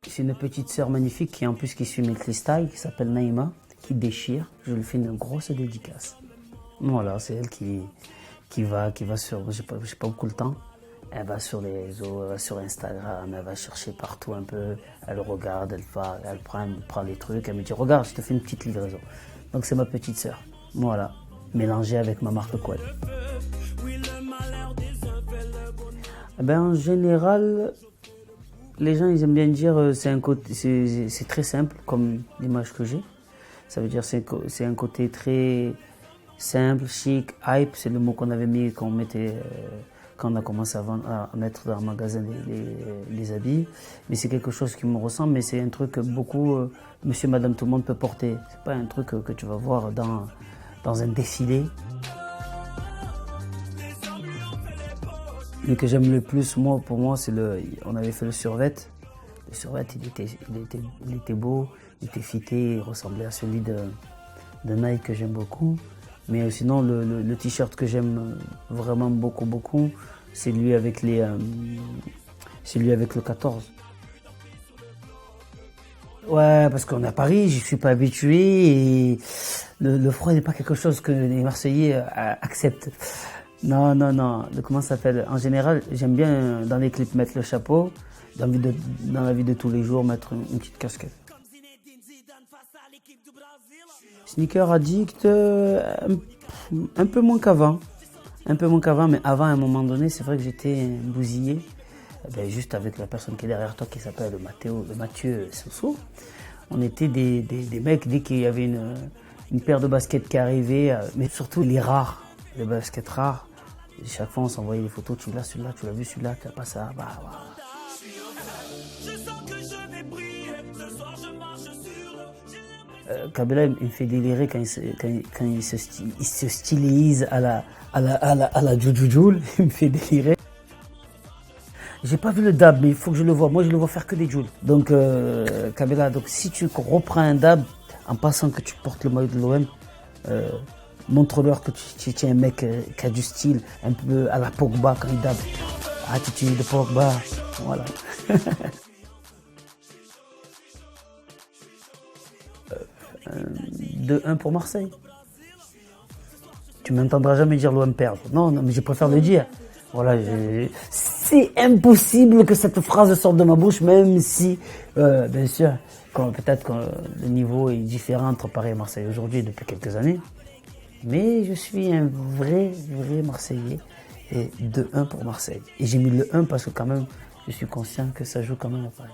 C'est une petite sœur magnifique qui en plus qui suit mes freestyles, qui s'appelle Naïma, qui déchire. Je lui fais une grosse dédicace. Voilà, c'est elle qui va sur, j'ai pas beaucoup le temps. Elle va sur les réseaux, elle va sur Instagram, elle va chercher partout un peu. Elle regarde, elle prend les trucs, elle me dit regarde, je te fais une petite livraison. Donc c'est ma petite sœur. Voilà, mélangée avec ma marque Quad. Ben en général, les gens ils aiment bien dire c'est très simple comme l'image que j'ai. Ça veut dire c'est un côté très simple, chic, hype, c'est le mot qu'on avait mis quand on a commencé à mettre dans le magasin les habits. Mais c'est quelque chose qui me ressemble, mais c'est un truc que beaucoup, monsieur, madame, tout le monde peut porter. C'est pas un truc que tu vas voir dans un défilé. Le que j'aime le plus, pour moi, c'est on avait fait le survêt. Le survêt, il était beau, il était fité, il ressemblait à celui de Nike que j'aime beaucoup. Mais sinon, le t-shirt que j'aime vraiment beaucoup, c'est lui avec le 14. Ouais, parce qu'on est à Paris, je suis pas habitué et le froid n'est pas quelque chose que les Marseillais acceptent. Non. Comment ça s'appelle? En général, j'aime bien dans les clips mettre le chapeau, dans la vie de tous les jours mettre une petite casquette. Sneaker addict, un peu moins qu'avant. Mais avant, à un moment donné, c'est vrai que j'étais bousillé. Juste avec la personne qui est derrière toi, qui s'appelle Mathieu Soso. On était des mecs, dès qu'il y avait une paire de baskets qui arrivait, mais surtout les baskets rares. Et chaque fois, on s'envoyait des photos, tu l'as celui-là, tu l'as vu celui-là, tu n'as pas ça, bah. Kabila, il me fait délirer quand il se stylise à la Jujujul, il me fait délirer. J'ai pas vu le dab, mais il faut que je le vois. Moi, je le vois faire que des joules. Donc, Kabila, si tu reprends un dab, en passant que tu portes le maillot de l'OM, montre-leur que tu es un mec qui a du style, un peu à la Pogba quand il dab. Attitude de Pogba, voilà. 2-1 pour Marseille. Tu m'entendras jamais dire l'OM perdre. Non, mais je préfère le dire. Voilà, c'est impossible que cette phrase sorte de ma bouche, même si, bien sûr, peut-être que le niveau est différent entre Paris et Marseille aujourd'hui depuis quelques années. Mais je suis un vrai Marseillais. Et 2-1 pour Marseille. Et j'ai mis le 1 parce que quand même, je suis conscient que ça joue quand même à Paris.